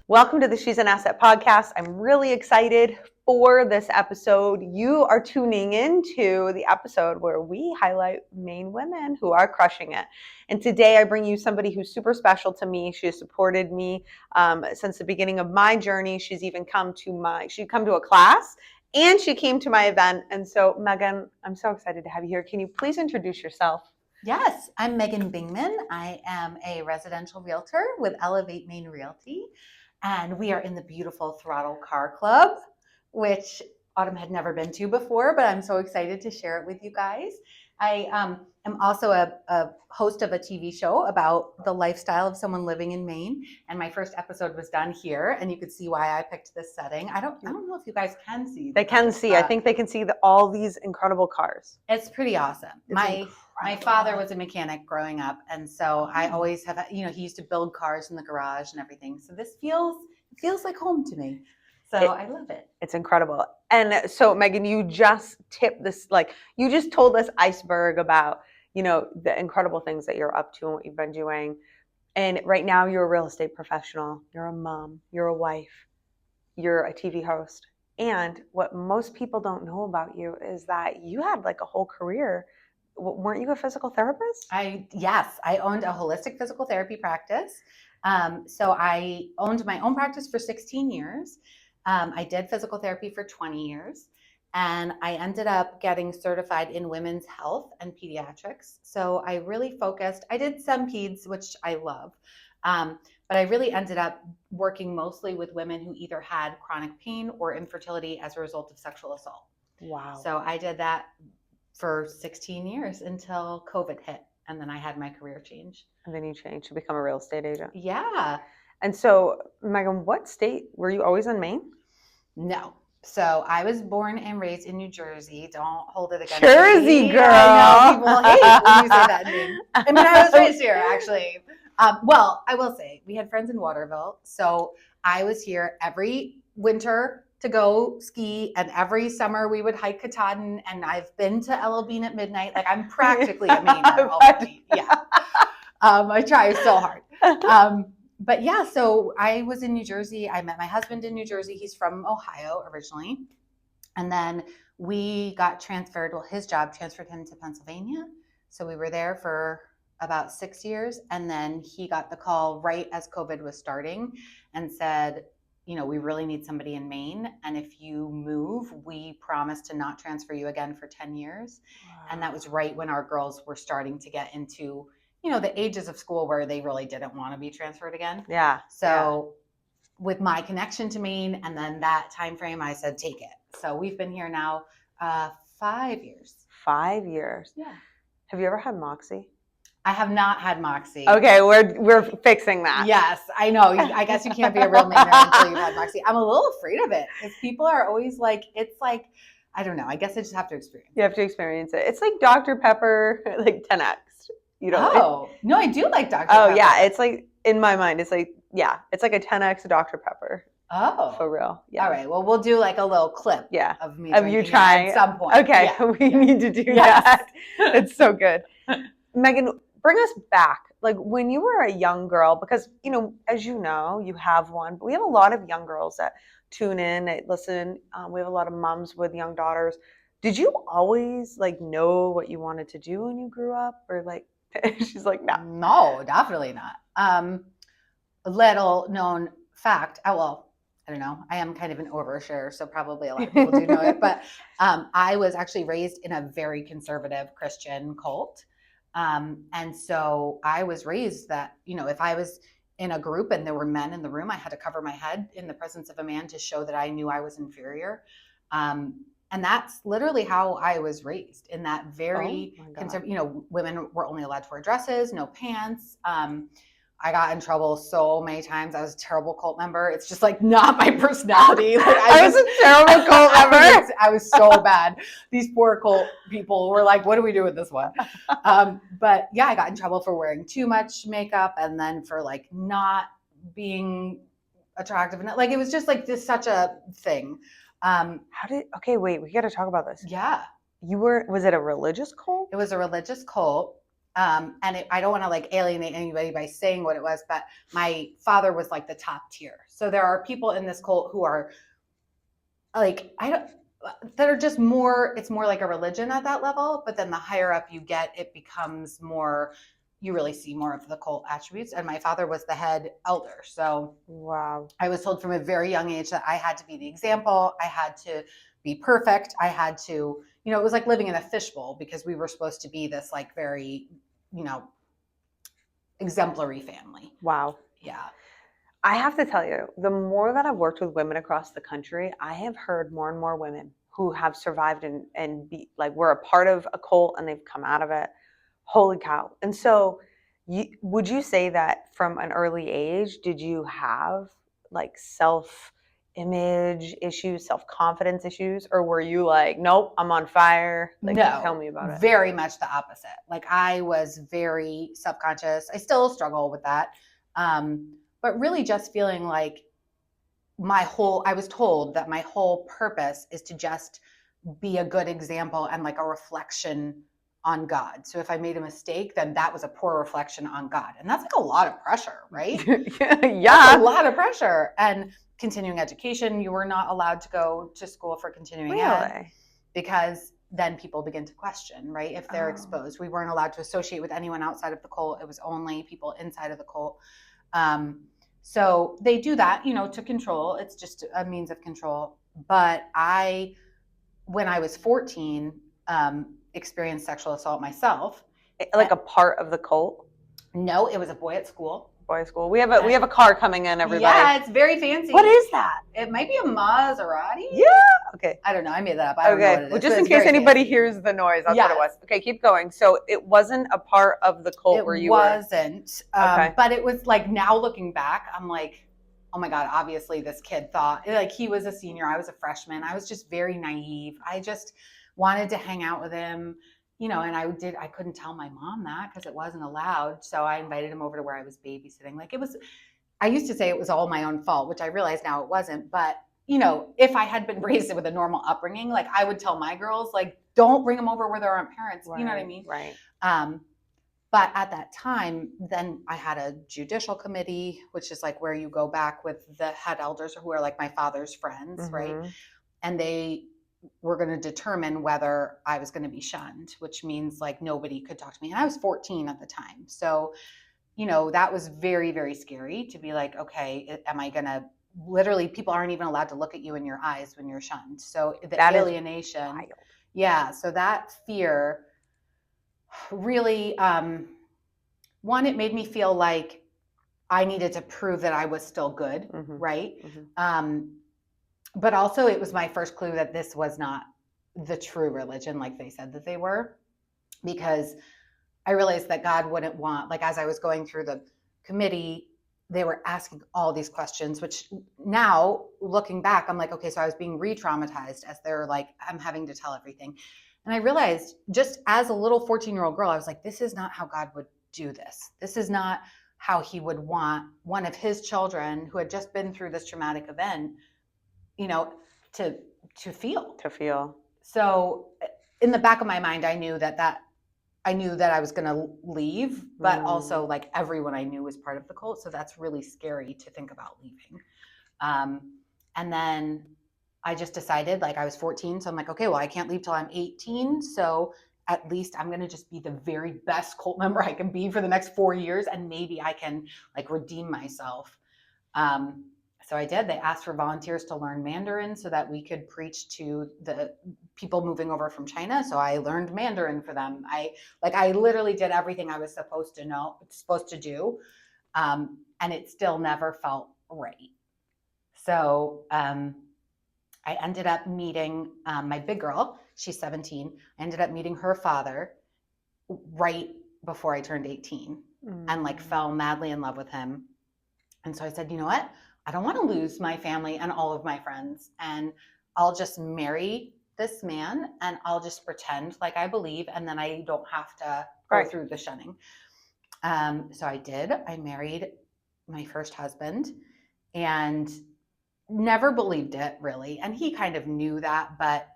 Welcome to the She's an Asset podcast. I'm really excited for this episode. You are tuning into the episode where we highlight Maine women who are crushing it. And today I bring you somebody who's super special to me. She has supported me since the beginning of my journey. She's even come to a class and she came to my event. And so Megan, I'm so excited to have you here. Can you please introduce yourself? Yes, I'm Megan Bingman. I am a residential realtor with Elevate Maine Realty, and we are in the beautiful Throttle Car Club, which Autumn had never been to before, but I'm so excited to share it with you guys. I am also a host of a TV show about the lifestyle of someone living in Maine, and my first episode was done here, and you could see why I picked this setting. I don't know if you guys can see. They can see. I think they can see all these incredible cars. It's pretty awesome. My father was a mechanic growing up, and so I always have, he used to build cars in the garage and everything. So this feels like home to me. So I love it. It's incredible. And so Megan, you just tipped this, you just told this iceberg about, the incredible things that you're up to and what you've been doing. And right now you're a real estate professional, you're a mom, you're a wife, you're a TV host. And what most people don't know about you is that you had a whole career. Weren't you a physical therapist? Yes, I owned a holistic physical therapy practice. So I owned my own practice for 16 years. I did physical therapy for 20 years, and I ended up getting certified in women's health and pediatrics. So I really focused. I did some peds, which I love, but I really ended up working mostly with women who either had chronic pain or infertility as a result of sexual assault. Wow. So I did that for 16 years until COVID hit, and then I had my career change. And then you changed to become a real estate agent. Yeah. And so, Megan, what state were you always in? Maine? No. So I was born and raised in New Jersey. Don't hold it against Jersey me. girl. I know people hate when you say that name. I mean, I was raised here actually. Well, I will say we had friends in Waterville, so I was here every winter to go ski, and every summer we would hike Katahdin, and I've been to Ella Bean at midnight. I'm practically a Mainer already. Yeah. I try so hard. But yeah, so I was in New Jersey. I met my husband in New Jersey. He's from Ohio originally. And then we got transferred. Well, his job transferred him to Pennsylvania. So we were there for about 6 years. And then he got the call right as COVID was starting and said, we really need somebody in Maine. And if you move, we promise to not transfer you again for 10 years. Wow. And that was right when our girls were starting to get into the ages of school where they really didn't want to be transferred again. Yeah. So with my connection to Maine and then that time frame, I said, take it. So we've been here now 5 years. 5 years. Yeah. Have you ever had Moxie? I have not had Moxie. Okay, we're fixing that. Yes, I know. I guess you can't be a real Mainer until you've had Moxie. I'm a little afraid of it because people are always I don't know. I guess I just have to experience it. You have to experience it. It's like Dr. Pepper, 10X. No, I do like Dr. Pepper. Oh, yeah. It's in my mind, it's like a 10X Dr. Pepper. Oh. For real. Yeah. All right. Well, we'll do a little clip of me of you trying at some point. Okay. Yeah. We need to do that. It's so good. Megan, bring us back. When you were a young girl, because, as you know, you have one, but we have a lot of young girls that tune in, that listen. We have a lot of moms with young daughters. Did you always know what you wanted to do when you grew up, or she's like, no. No, definitely not. Little known fact. I don't know. I am kind of an overshare, so probably a lot of people do know it. But I was actually raised in a very conservative Christian cult. And so I was raised that, if I was in a group and there were men in the room, I had to cover my head in the presence of a man to show that I knew I was inferior. And that's literally how I was raised, in that very conservative, women were only allowed to wear dresses, no pants. I got in trouble so many times. I was a terrible cult member. It's just not my personality. I was a terrible cult member. I was so bad. These poor cult people were like, what do we do with this one? But yeah, I got in trouble for wearing too much makeup, and then for not being attractive. And it was just this such a thing. Wait, we got to talk about this. Yeah. Was it a religious cult? It was a religious cult. I don't want to like alienate anybody by saying what it was, but my father was like the top tier. So there are people in this cult who are like, that are just more, it's more like a religion at that level. But then the higher up you get, it becomes more, you really see more of the cult attributes. And my father was the head elder. So Wow. I was told from a very young age that I had to be the example. I had to be perfect. I had to, it was like living in a fishbowl because we were supposed to be this like very, exemplary family. Wow. Yeah. I have to tell you, the more that I've worked with women across the country, I have heard more and more women who have survived and be like, were a part of a cult and they've come out of it. Holy cow. And so would you say that from an early age, did you have like self-image issues, self-confidence issues, or were you like, nope, I'm on fire? Like, No, tell me about it. Very much the opposite. Like I was very self-conscious. I still struggle with that. But really just feeling like I was told that my whole purpose is to just be a good example and like a reflection on God. So if I made a mistake, then that was a poor reflection on God. And that's like a lot of pressure, right? Yeah. That's a lot of pressure. And continuing education, you were not allowed to go to school for continuing ed because then people begin to question, right? If they're exposed. We weren't allowed to associate with anyone outside of the cult. It was only people inside of the cult. So they do that, to control. It's just a means of control. But when I was 14, experienced sexual assault myself. Like a part of the cult? No, it was a boy at school. Boys' school. We have a car coming in, everybody. Yeah, it's very fancy. What is that? It might be a Maserati. Yeah. Okay. I don't know. I made that up. I don't know what it is. Well, just in case anybody hears the noise, that's what it was. Okay, keep going. So it wasn't a part of the cult where you were. It wasn't. But it was like, now looking back, I'm like, oh my God, obviously this kid thought, like, he was a senior. I was a freshman. I was just very naive. I just wanted to hang out with him. And I couldn't tell my mom that because it wasn't allowed. So I invited him over to where I was babysitting. Like I used to say it was all my own fault, which I realize now it wasn't. But, if I had been raised with a normal upbringing, like I would tell my girls, like, don't bring them over where there aren't parents. Right, you know what I mean? Right. But at that time, then I had a judicial committee, which is like where you go back with the head elders who are like my father's friends, right? And they were going to determine whether I was going to be shunned, which means like nobody could talk to me. And I was 14 at the time. So, that was very, very scary to be like, okay, am I going to literally, people aren't even allowed to look at you in your eyes when you're shunned. So that alienation. Yeah. So that fear really, one, it made me feel like I needed to prove that I was still good. Right. But also it was my first clue that this was not the true religion like they said that they were, because I realized that God wouldn't want, like, as I was going through the committee, they were asking all these questions, which now looking back, I'm like, okay, so I was being re-traumatized as they're like, I'm having to tell everything. And I realized just as a little 14-year-old girl, I was like, this is not how God would do this. This is not how he would want one of his children who had just been through this traumatic event, to feel. So in the back of my mind, I knew that I was going to leave, but also like everyone I knew was part of the cult. So that's really scary to think about leaving. And then I just decided, like, I was 14. So I'm like, okay, well, I can't leave till I'm 18. So at least I'm going to just be the very best cult member I can be for the next 4 years. And maybe I can like redeem myself. So I did. They asked for volunteers to learn Mandarin so that we could preach to the people moving over from China. So I learned Mandarin for them. I literally did everything I was supposed to do. And it still never felt right. So I ended up meeting my big girl. She's 17. I ended up meeting her father right before I turned 18 and like fell madly in love with him. And so I said, you know what? I don't want to lose my family and all of my friends. And I'll just marry this man and I'll just pretend like I believe. And then I don't have to go through the shunning. So I did. I married my first husband and never believed it really. And he kind of knew that, but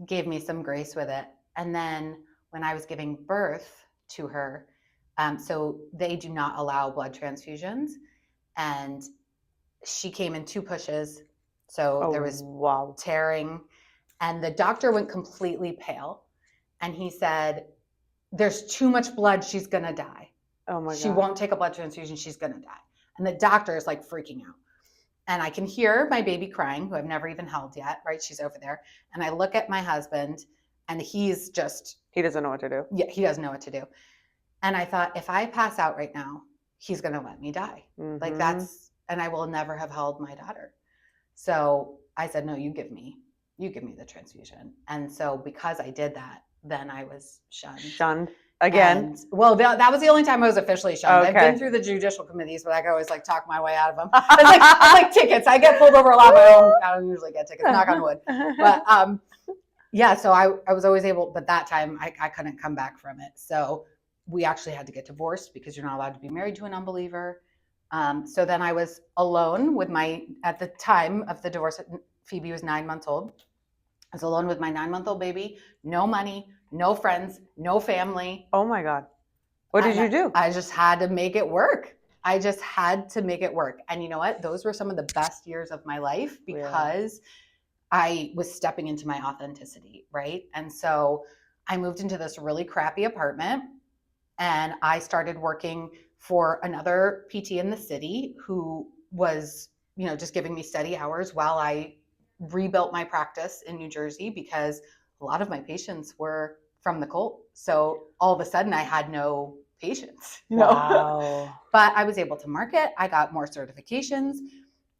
gave me some grace with it. And then when I was giving birth to her. So they do not allow blood transfusions. And she came in 2 pushes. So there was wow. tearing. And the doctor went completely pale. And he said, there's too much blood. She's going to die. Oh my She God. won't take a blood transfusion. She's going to die. And the doctor is like freaking out. And I can hear my baby crying, who I've never even held yet, right? She's over there. And I look at my husband, and he's just... He doesn't know what to do. Yeah, he doesn't know what to do. And I thought, if I pass out right now, he's going to let me die. Mm-hmm. Like that's... And I will never have held my daughter. So I said, no, you give me the transfusion. And so because I did that, then I was shunned. Shunned again? And, well, that was the only time I was officially shunned. Okay. I've been through the judicial committees, but I could always like talk my way out of them. It's like tickets. I get pulled over a lot, but I don't usually get tickets, knock on wood. But yeah, so I was always able, but that time I couldn't come back from it. So we actually had to get divorced because you're not allowed to be married to an unbeliever. So then I was alone with at the time of the divorce, Phoebe was 9 months old. I was alone with my 9-month-old baby, no money, no friends, no family. Oh my God. What did you do? I just had to make it work. I just had to make it work. And you know what? Those were some of the best years of my life because I was stepping into my authenticity, right? And so I moved into this really crappy apartment and I started working for another PT in the city who was, just giving me steady hours while I rebuilt my practice in New Jersey because a lot of my patients were from the cult. So all of a sudden I had no patients, Wow. But I was able to market. I got more certifications.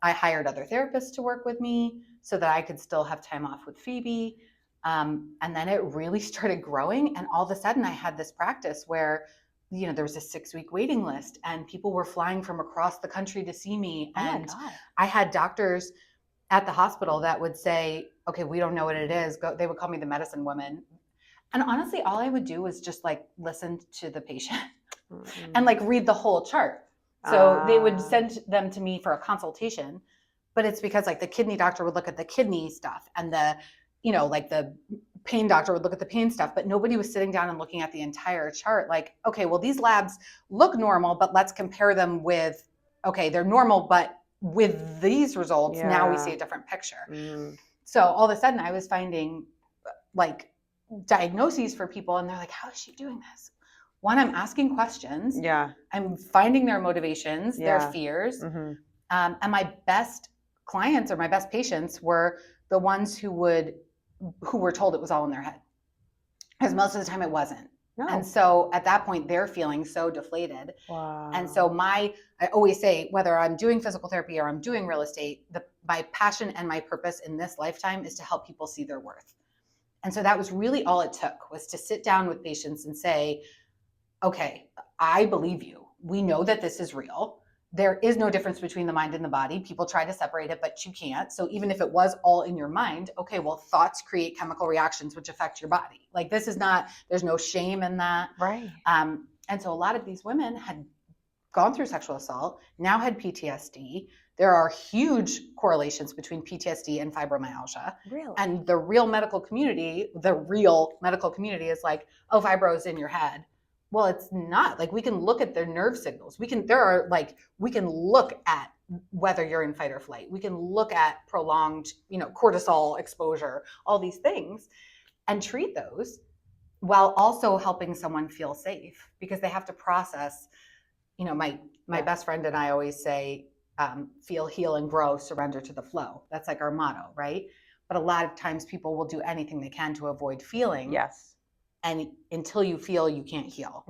I hired other therapists to work with me so that I could still have time off with Phoebe. And then it really started growing. And all of a sudden I had this practice where, there was a 6-week waiting list and people were flying from across the country to see me. And I had doctors at the hospital that would say, okay, we don't know what it is. They would call me the medicine woman. And honestly, all I would do was just like listen to the patient and like read the whole chart. So they would send them to me for a consultation, but it's because like the kidney doctor would look at the kidney stuff and the, like the pain doctor would look at the pain stuff, but nobody was sitting down and looking at the entire chart. Like, okay, well, these labs look normal, but let's compare them with, okay, they're normal, but with these results, now we see a different picture. So all of a sudden I was finding like diagnoses for people and they're like, how is she doing this? One, I'm asking questions. Yeah. I'm finding their motivations, their fears. And my best clients or my best patients were the ones who were told it was all in their head. Because most of the time it wasn't. No. And so at that point, they're feeling so deflated. Wow. And so I always say, whether I'm doing physical therapy or I'm doing real estate, my passion and my purpose in this lifetime is to help people see their worth. And so that was really all it took, was to sit down with patients and say, okay, I believe you. We know that this is real. There is no difference between the mind and the body. People try to separate it, but you can't. So even if it was all in your mind, okay, well, thoughts create chemical reactions which affect your body. Like this is not, there's no shame in that. Right. And so a lot of these women had gone through sexual assault, now had PTSD. There are huge correlations between PTSD and fibromyalgia. Really? And the real medical community is like, oh, fibro is in your head. Well, it's not. Like, we can look at their nerve signals. We can look at whether you're in fight or flight. We can look at prolonged, cortisol exposure, all these things, and treat those while also helping someone feel safe, because they have to process, my best friend and I always say, feel, heal, and grow, surrender to the flow. That's like our motto, right? But a lot of times people will do anything they can to avoid feeling. Yes. And until you feel, you can't heal.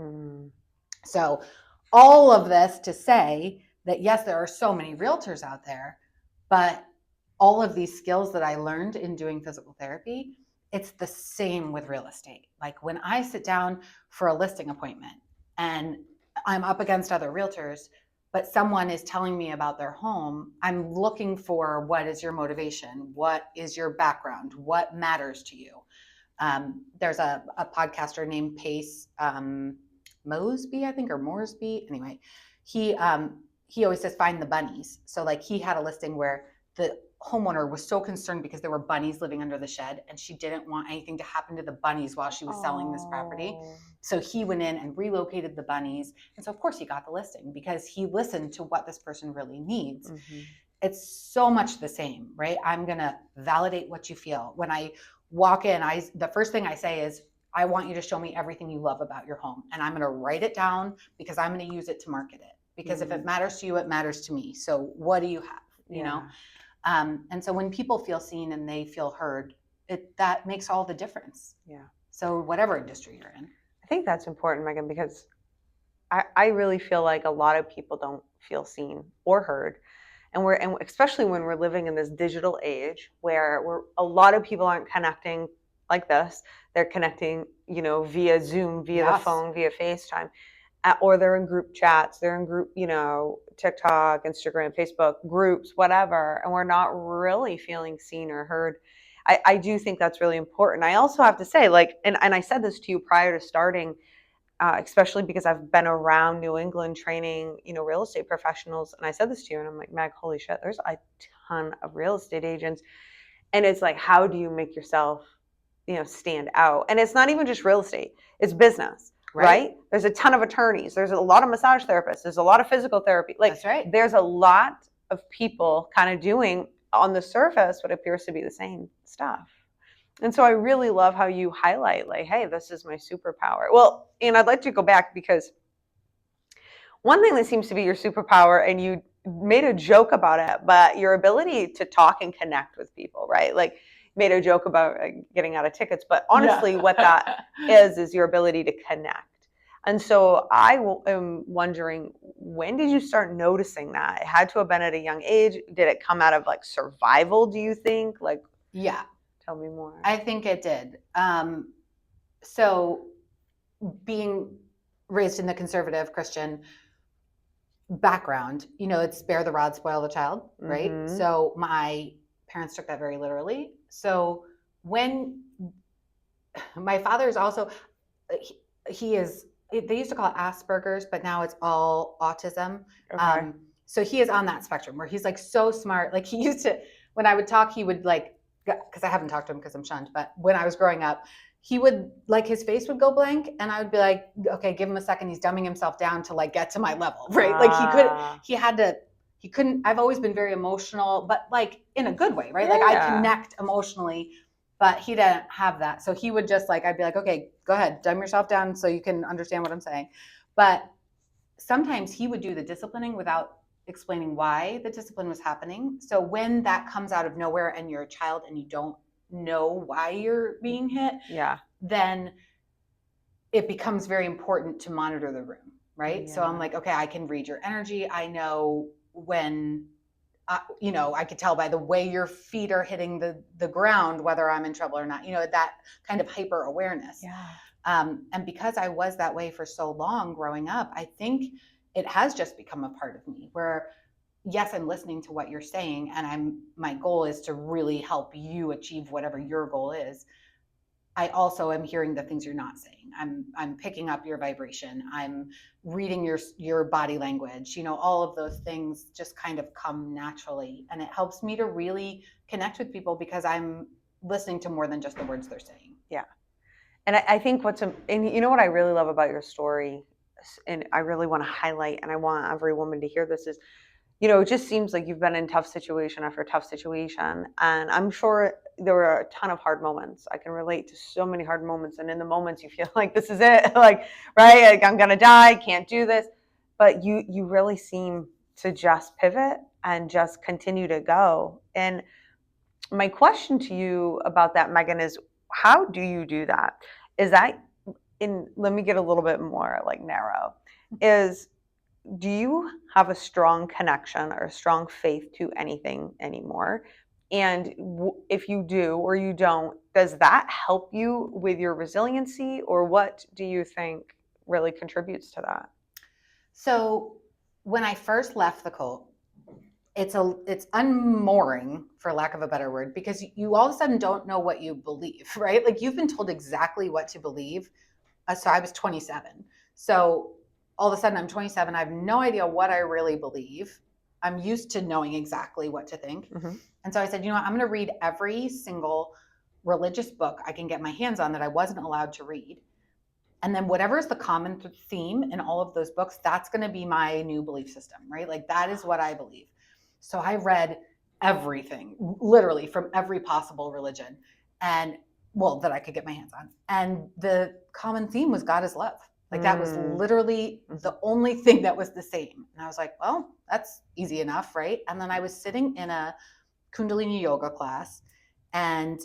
So all of this to say that, yes, there are so many realtors out there, but all of these skills that I learned in doing physical therapy, it's the same with real estate. Like when I sit down for a listing appointment and I'm up against other realtors, but someone is telling me about their home, I'm looking for, what is your motivation? What is your background? What matters to you? There's a podcaster named Pace Mosby, I think, or Moresby. Anyway, he always says, find the bunnies. So like he had a listing where the homeowner was so concerned because there were bunnies living under the shed, and she didn't want anything to happen to the bunnies while she was selling this property. So he went in and relocated the bunnies. And so of course he got the listing because he listened to what this person really needs. Mm-hmm. It's so much the same, right? I'm going to validate what you feel. When I walk in, the first thing I say is, I want you to show me everything you love about your home. And I'm going to write it down because I'm going to use it to market it. Because if it matters to you, it matters to me. So what do you have? You know? And so when people feel seen and they feel heard, that makes all the difference. Yeah. So whatever industry you're in. I think that's important, Megan, because I really feel like a lot of people don't feel seen or heard. And especially when we're living in this digital age where a lot of people aren't connecting like this. They're connecting, via Zoom, via the phone, via FaceTime, or they're in group chats, they're in group, TikTok, Instagram, Facebook groups, whatever. And we're not really feeling seen or heard. I do think that's really important. I also have to say, and I said this to you prior to starting, especially because I've been around New England training, real estate professionals. And I said this to you and I'm like, Meg, holy shit, there's a ton of real estate agents. And it's like, how do you make yourself, stand out? And it's not even just real estate, it's business, right? There's a ton of attorneys. There's a lot of massage therapists. There's a lot of physical therapy. That's right. There's a lot of people kind of doing on the surface what appears to be the same stuff. And so I really love how you highlight, hey, this is my superpower. Well, and I'd like to go back because one thing that seems to be your superpower, and you made a joke about it, but your ability to talk and connect with people, right? Made a joke about getting out of tickets, but honestly, what that is your ability to connect. And so I am wondering, when did you start noticing that? It had to have been at a young age. Did it come out of survival, do you think? Yeah. Tell me more. I think it did. So being raised in the conservative Christian background, it's spare the rod, spoil the child, right? Mm-hmm. So my parents took that very literally. So when my father is also, he is, they used to call it Asperger's, but now it's all autism. Okay. So he is on that spectrum where he's so smart. He used to, when I would talk, he would because I haven't talked to him because I'm shunned, but when I was growing up, he would his face would go blank and I would be like, okay, give him a second. He's dumbing himself down to get to my level, right? He couldn't, I've always been very emotional, but in a good way, right? Yeah. I connect emotionally, but he didn't have that. So he would just I'd be like, okay, go ahead, dumb yourself down so you can understand what I'm saying. But sometimes he would do the disciplining without explaining why the discipline was happening. So when that comes out of nowhere and you're a child and you don't know why you're being hit, then it becomes very important to monitor the room, right? So I'm like, okay, I can read your energy. I know when, I could tell by the way your feet are hitting the ground, whether I'm in trouble or not, that kind of hyper awareness. And because I was that way for so long growing up, I think it has just become a part of me where, yes, I'm listening to what you're saying and my goal is to really help you achieve whatever your goal is. I also am hearing the things you're not saying. I'm picking up your vibration. I'm reading your body language. All of those things just kind of come naturally, and it helps me to really connect with people because I'm listening to more than just the words they're saying. Yeah. And I think what I really love about your story, and I really want to highlight, and I want every woman to hear this, is, it just seems like you've been in tough situation after tough situation. And I'm sure there were a ton of hard moments. I can relate to so many hard moments. And in the moments you feel like this is it, right? I'm going to die, can't do this. But you really seem to just pivot and just continue to go. And my question to you about that, Megan, is how do you do that? Is that let me get a little bit more narrow, do you have a strong connection or a strong faith to anything anymore? And if you do or you don't, does that help you with your resiliency, or what do you think really contributes to that? So when I first left the cult, it's unmooring, for lack of a better word, because you all of a sudden don't know what you believe, right? You've been told exactly what to believe. So I was 27. So all of a sudden I'm 27. I have no idea what I really believe. I'm used to knowing exactly what to think. Mhm. And so I said, you know what, I'm going to read every single religious book I can get my hands on that I wasn't allowed to read. And then whatever is the common theme in all of those books, that's going to be my new belief system, right? Like that is what I believe. So I read everything, literally from every possible religion, and well, that I could get my hands on. And the common theme was God is love. Like that was literally the only thing that was the same. And I was like, well, that's easy enough, right? And then I was sitting in a Kundalini yoga class, and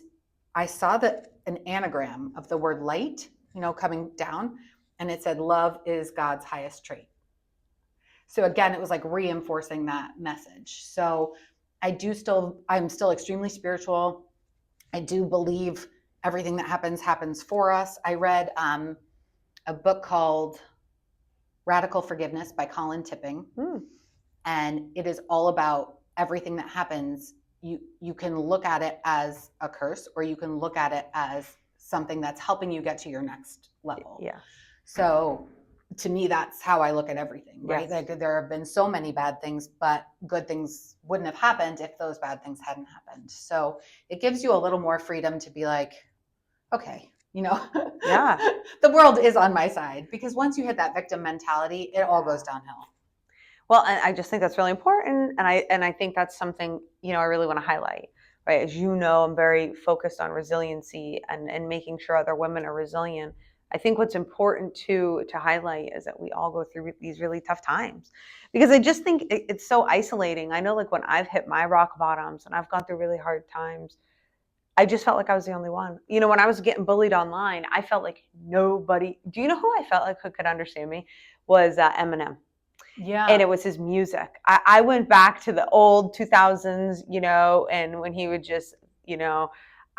I saw an anagram of the word light, coming down, and it said, love is God's highest trait. So again, it was like reinforcing that message. So I'm still extremely spiritual. I do believe everything that happens for us. I read a book called Radical Forgiveness by Colin Tipping. And it is all about everything that happens. You can look at it as a curse, or you can look at it as something that's helping you get to your next level. Yeah. So to me, that's how I look at everything, right? Yes. Like there have been so many bad things, but good things wouldn't have happened if those bad things hadn't happened. So it gives you a little more freedom to be like, okay, Yeah. the world is on my side, because once you hit that victim mentality, it all goes downhill. Well, and I just think that's really important, and I think that's something I really want to highlight, right? As you know, I'm very focused on resiliency and making sure other women are resilient. I think what's important to highlight is that we all go through these really tough times, because I just think it's so isolating. I know, like when I've hit my rock bottoms and I've gone through really hard times, I just felt like I was the only one. When I was getting bullied online, I felt like nobody. Do you know who I felt like who could understand me? Was Eminem. Yeah. And it was his music. I went back to the old 2000s, and when he would just,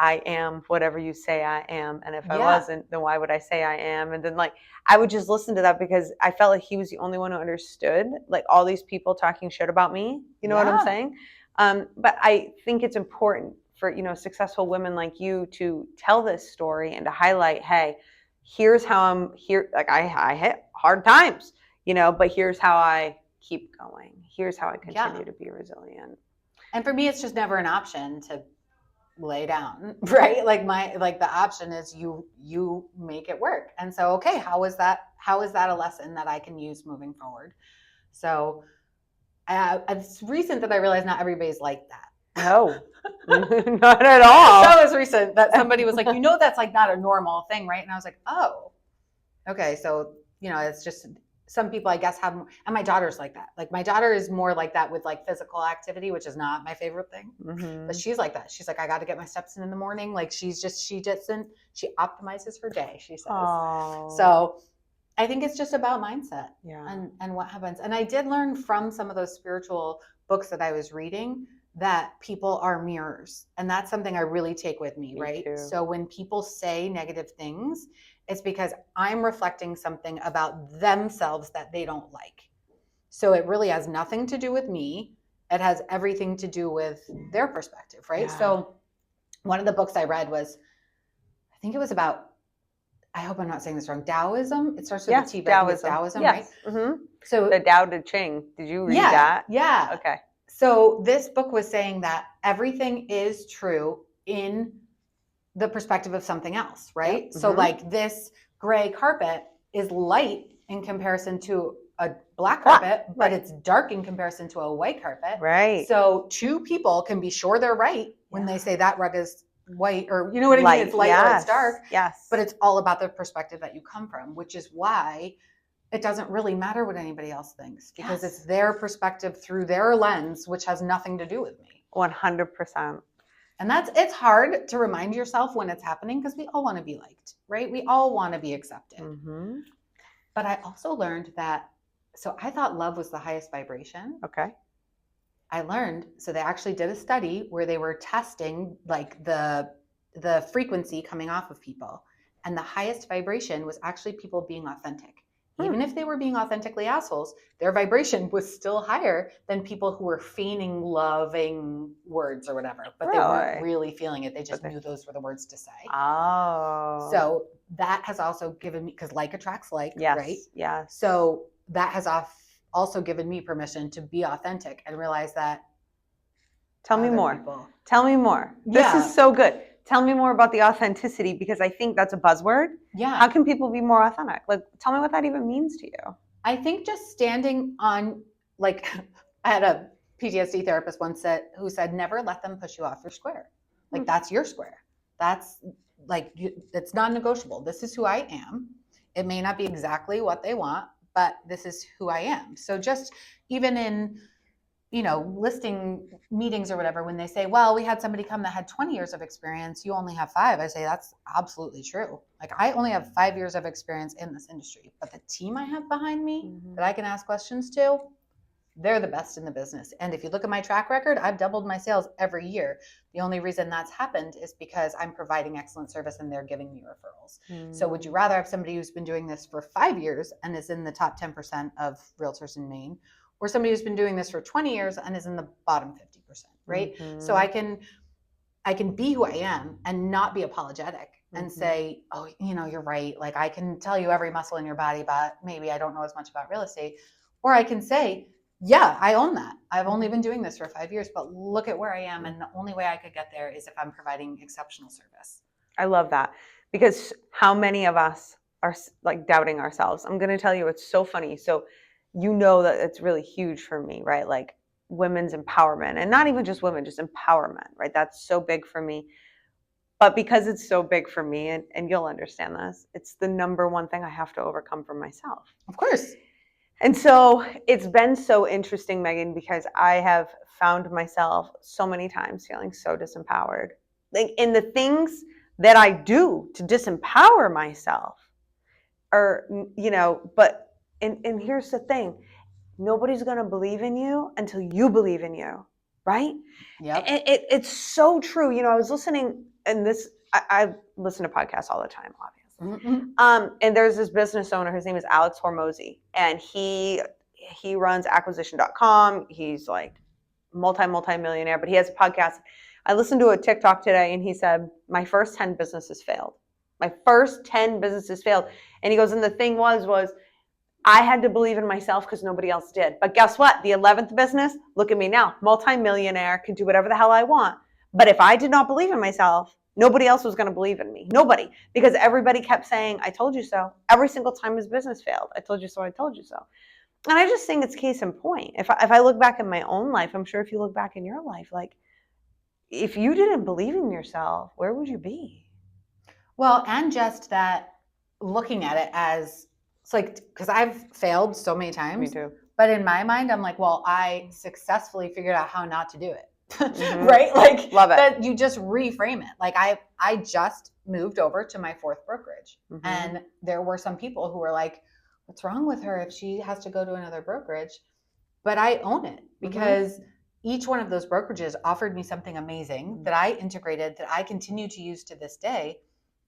I am whatever you say I am. And if I wasn't, then why would I say I am? And then I would just listen to that, because I felt like he was the only one who understood, like all these people talking shit about me. You know what I'm saying? But I think it's important for, successful women like you to tell this story and to highlight, hey, here's how I'm here. Like I hit hard times. But here's how I keep going. Here's how I continue to be resilient. And for me, it's just never an option to lay down, right? Like the option is you make it work. And so, okay, how is that a lesson that I can use moving forward? So it's recent that I realized not everybody's like that. No, not at all. That was recent that somebody was like, that's like not a normal thing, right? And I was like, oh, okay. So, it's just, some people I guess have, and my daughter's like that. Like my daughter is more like that with like physical activity, which is not my favorite thing, but she's like that. She's like, I got to get my steps in the morning. Like she optimizes her day, she says. Aww. So I think it's just about mindset and what happens. And I did learn from some of those spiritual books that I was reading that people are mirrors. And that's something I really take with me, right? Too. So when people say negative things, it's because I'm reflecting something about themselves that they don't like. So it really has nothing to do with me. It has everything to do with their perspective, right? Yeah. So one of the books I read was, I think it was about, I hope I'm not saying this wrong, Taoism. It starts with a T, but I think it's Taoism, right? Mm-hmm. So the Tao Te Ching. Did you read that? Yeah. Okay. So this book was saying that everything is true in the perspective of something else, right? Yep. So like this gray carpet is light in comparison to a black carpet, but it's dark in comparison to a white carpet. Right. So two people can be sure they're right when they say that rug is white, or you know what I mean? It's light or it's dark. Yes. But it's all about the perspective that you come from, which is why it doesn't really matter what anybody else thinks, because it's their perspective through their lens, which has nothing to do with me. 100%. And it's hard to remind yourself when it's happening, because we all want to be liked, right? We all want to be accepted. Mm-hmm. But I also learned that, so I thought love was the highest vibration. Okay. I learned, so they actually did a study where they were testing like the frequency coming off of people. And the highest vibration was actually people being authentic. Even if they were being authentically assholes, their vibration was still higher than people who were feigning loving words or whatever, but they weren't really feeling it. They just knew those were the words to say. Oh. So that has also given me, because like attracts like, right? Yeah. So that has also given me permission to be authentic and realize that Tell me other more. people- Tell me more. This Yeah. is so good. Tell me more about the authenticity, because I think that's a buzzword. Yeah. How can people be more authentic? Like, tell me what that even means to you. I think just standing on, like, I had a PTSD therapist once who said, never let them push you off your square. Like, that's your square. That's like, it's non-negotiable. This is who I am. It may not be exactly what they want, but this is who I am. So just even in, listing meetings or whatever, when they say, well, we had somebody come that had 20 years of experience, you only have 5. I say, that's absolutely true. Like, I only have 5 years of experience in this industry, but the team I have behind me that I can ask questions to, they're the best in the business. And if you look at my track record, I've doubled my sales every year. The only reason that's happened is because I'm providing excellent service and they're giving me referrals. So would you rather have somebody who's been doing this for 5 years and is in the top 10% of realtors in Maine, or somebody who's been doing this for 20 years and is in the bottom 50%, right? So I can be who I am and not be apologetic and say, oh, you're right. Like, I can tell you every muscle in your body, but maybe I don't know as much about real estate. Or I can say, yeah, I own that. I've only been doing this for 5 years, but look at where I am. And the only way I could get there is if I'm providing exceptional service. I love that, because how many of us are like doubting ourselves? I'm going to tell you, it's so funny. So, that it's really huge for me, right? Like, women's empowerment, and not even just women, just empowerment, right? That's so big for me. But because it's so big for me, and you'll understand this, it's the number one thing I have to overcome for myself. Of course. And so it's been so interesting, Megan, because I have found myself so many times feeling so disempowered. Like, in the things that I do to disempower myself, or, but, and here's the thing, nobody's going to believe in you until you believe in you, right? Yep. It's so true. I was listening, and I listen to podcasts all the time, obviously. And there's this business owner, his name is Alex Hormozy, and he runs acquisition.com. He's like multi-millionaire, but he has a podcast. I listened to a TikTok today, and he said, my first 10 businesses failed. My first 10 businesses failed. And he goes, and the thing was I had to believe in myself because nobody else did. But guess what? The 11th business, look at me now, multi-millionaire, can do whatever the hell I want. But if I did not believe in myself, nobody else was going to believe in me. Nobody. Because everybody kept saying, I told you so. Every single time his business failed. I told you so, I told you so. And I just think it's case in point. If I look back in my own life, I'm sure if you look back in your life, like, if you didn't believe in yourself, where would you be? Well, and just that, looking at it as, it's like, because I've failed so many times. Me too. But in my mind, I'm like, well, I successfully figured out how not to do it. Right? Like, love it. That you just reframe it. Like, I just moved over to my 4th brokerage. And there were some people who were like, what's wrong with her if she has to go to another brokerage? But I own it, because each one of those brokerages offered me something amazing that I integrated, that I continue to use to this day.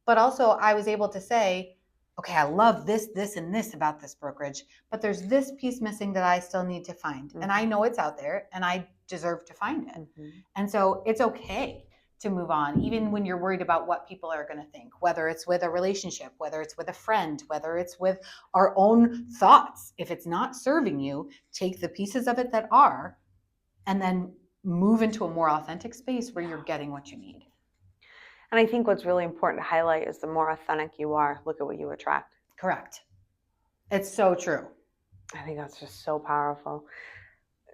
But also I was able to say, okay, I love this, and this about this brokerage, but there's this piece missing that I still need to find. And I know it's out there and I deserve to find it. And so it's okay to move on, even when you're worried about what people are going to think, whether it's with a relationship, whether it's with a friend, whether it's with our own thoughts. If it's not serving you, take the pieces of it that are, and then move into a more authentic space where you're getting what you need. And I think what's really important to highlight is the more authentic you are, look at what you attract. Correct. It's so true. I think that's just so powerful.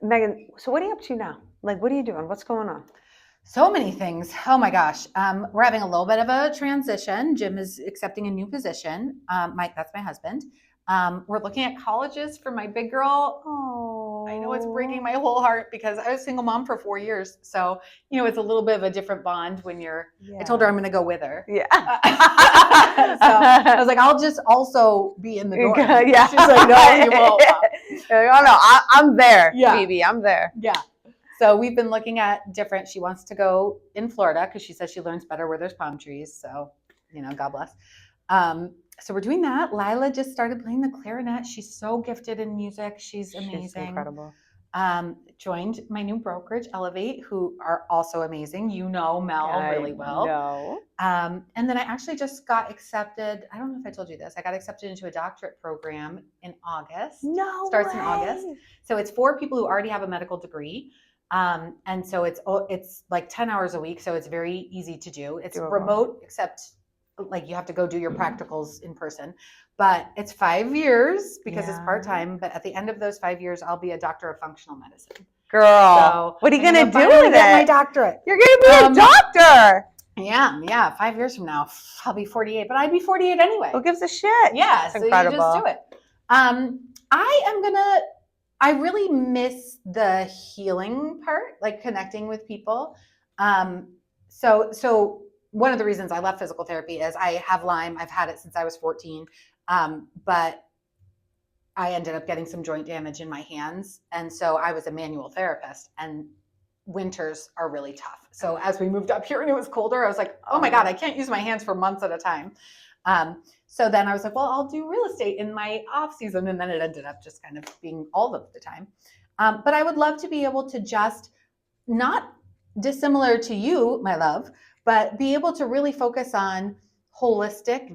Megan, so what are you up to now? Like, what are you doing? What's going on? So many things. Oh my gosh. We're having a little bit of a transition. Jim is accepting a new position. That's my husband. We're looking at colleges for my big girl. Oh, I know it's breaking my whole heart, because I was a single mom for 4 years. So, it's a little bit of a different bond when I told her I'm going to go with her. Yeah. So I was like, I'll just also be in the dorm. Yeah. She's like, no, you won't. Like, oh no, I'm there, Phoebe. I'm there. Yeah. So we've been looking at different, she wants to go in Florida because she says she learns better where there's palm trees. So, God bless. So we're doing that. Lila just started playing the clarinet. She's so gifted in music. She's amazing. She's incredible. Joined my new brokerage, Elevate, who are also amazing. You know Mel really well. No. And then I actually just got accepted. I don't know if I told you this. I got accepted into a doctorate program in August. No Starts way. in August. So it's for people who already have a medical degree. And so it's like 10 hours a week. So it's very easy to do. It's Doable. remote, except like you have to go do your practicals in person. But it's 5 years because it's part-time. But at the end of those 5 years, I'll be a doctor of functional medicine. Girl, So what are you going to do finally with get it? my doctorate. You're going to be a doctor. Yeah. 5 years from now, I'll be 48, but I'd be 48 anyway. Who gives a shit? Yeah, It's so incredible. you just do it. I really miss the healing part, like connecting with people. So one of the reasons I left physical therapy is I have Lyme. I've had it since I was 14. But I ended up getting some joint damage in my hands. And so I was a manual therapist, and winters are really tough. So as we moved up here and it was colder, I was like, oh my God, I can't use my hands for months at a time. So then I was like, well, I'll do real estate in my off season. And then it ended up just kind of being all of the time. But I would love to be able to just, not dissimilar to you, my love, but be able to really focus on holistic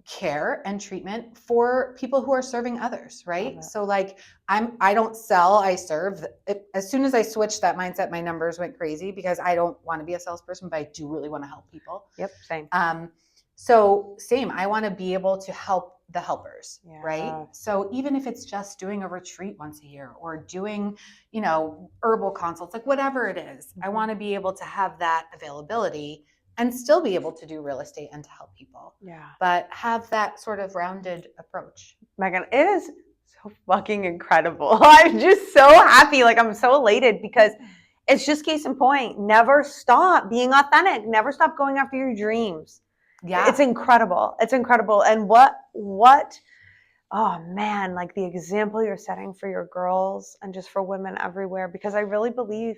care and treatment for people who are serving others, right? So like I don't sell, I serve. As soon as I switched that mindset, my numbers went crazy because I don't want to be a salesperson, but I do really want to help people. Yep, same. So same, I want to be able to help the helpers, right? So even if it's just doing a retreat once a year or doing, herbal consults, like whatever it is, I want to be able to have that availability and still be able to do real estate and to help people. Yeah. But have that sort of rounded approach. Megan, it is so fucking incredible. I'm just so happy. Like, I'm so elated because it's just case in point. Never stop being authentic. Never stop going after your dreams. Yeah. It's incredible. It's incredible. And what, oh man, like the example you're setting for your girls and just for women everywhere, because I really believe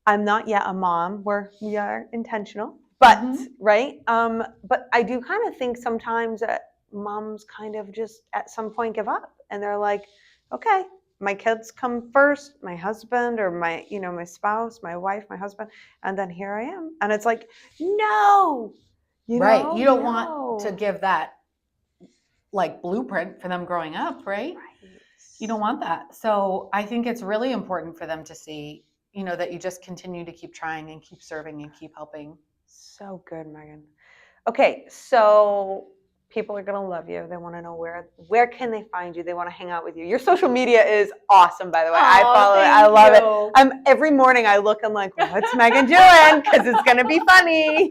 I'm not yet a mom where we are intentional. But, right? But I do kind of think sometimes that moms kind of just at some point give up and they're like, okay, my kids come first, my husband or my spouse, my wife, my husband, and then here I am. And it's like, no, you don't want to give that like blueprint for them growing up, right? You don't want that. So I think it's really important for them to see, that you just continue to keep trying and keep serving and keep helping. So good, Megan. Okay, so people are going to love you. They want to know where can they find you? They want to hang out with you. Your social media is awesome, by the way. I follow it. I love it. Every morning I look, I'm like, what's Megan doing? Because it's going to be funny.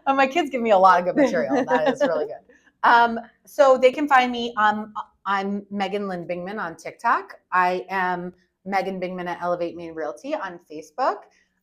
My kids give me a lot of good material. That is really good. So they can find me. I'm Megan Lynn Bingman on TikTok. I am Megan Bingman at Elevate Maine Realty on Facebook.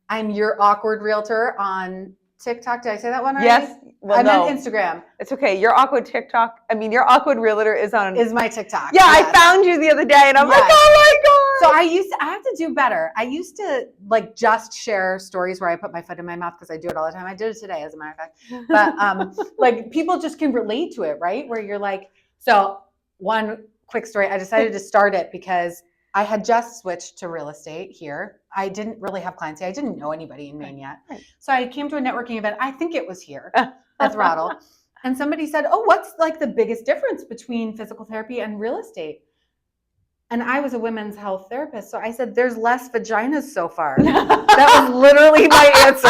I'm your awkward realtor on TikTok. Did I say that one already? Yes. Well, I meant Instagram. It's okay. Your awkward TikTok. Your awkward realtor is my TikTok. Yeah, yes. I found you the other day and I'm like, oh my God. So I have to do better. I used to like just share stories where I put my foot in my mouth because I do it all the time. I did it today, as a matter of fact. But like people just can relate to it, right? Where you're like, so one quick story. I decided to start it because I had just switched to real estate here. I didn't really have clients here. I didn't know anybody in Maine yet. Right. So I came to a networking event. I think it was here at Throttle. And somebody said, oh, what's like the biggest difference between physical therapy and real estate? And I was a women's health therapist. So I said, there's less vaginas so far. That was literally my answer.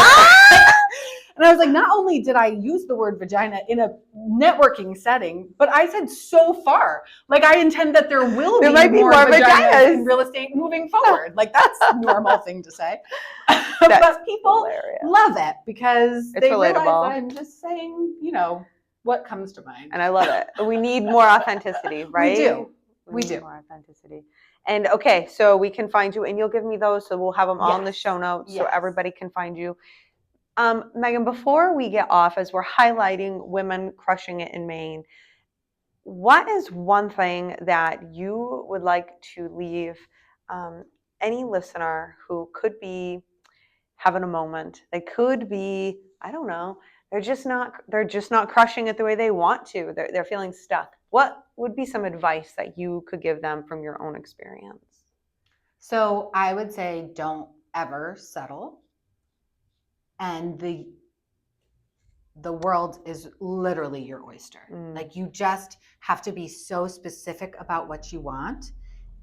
And I was like, not only did I use the word vagina in a networking setting, but I said so far. Like I intend that there might be more vaginas in real estate moving forward. Like that's a normal thing to say. But people love it because they realize that I'm just saying, what comes to mind. And I love it. We need more authenticity, right? We do. More authenticity. And okay, so we can find you and you'll give me those. So we'll have them all in the show notes so everybody can find you. Megan, before we get off, as we're highlighting women crushing it in Maine, what is one thing that you would like to leave any listener who could be having a moment? They could be, I don't know, they're just not crushing it the way they want to. They're feeling stuck. What would be some advice that you could give them from your own experience? So I would say don't ever settle. And the world is literally your oyster. Like you just have to be so specific about what you want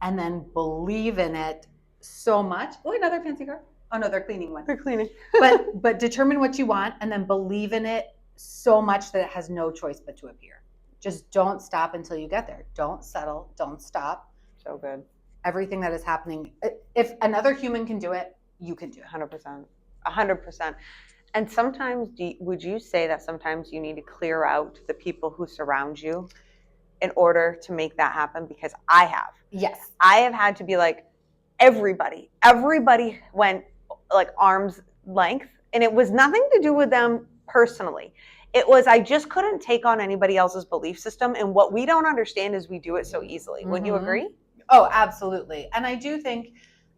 and then believe in it so much. Oh, another fancy girl. Oh no, they're cleaning one. They're cleaning. but determine what you want and then believe in it so much that it has no choice but to appear. Just don't stop until you get there. Don't settle. Don't stop. So good. Everything that is happening. If another human can do it, you can do it. 100%. 100%. And sometimes, would you say that sometimes you need to clear out the people who surround you in order to make that happen? Because I have. Yes. I have had to be like, everybody went like arm's length, and it was nothing to do with them personally. It was, I just couldn't take on anybody else's belief system. And what we don't understand is we do it so easily. Wouldn't you agree? Oh, absolutely. And I do think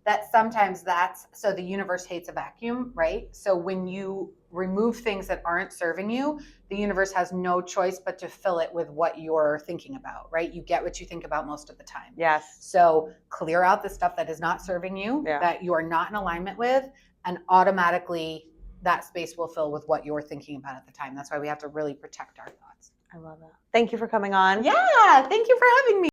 that sometimes so the universe hates a vacuum, right? So when you remove things that aren't serving you, the universe has no choice but to fill it with what you're thinking about, right? You get what you think about most of the time. Yes. So clear out the stuff that is not serving you, that you are not in alignment with, and automatically that space will fill with what you're thinking about at the time. That's why we have to really protect our thoughts. I love it. Thank you for coming on. Yeah, thank you for having me.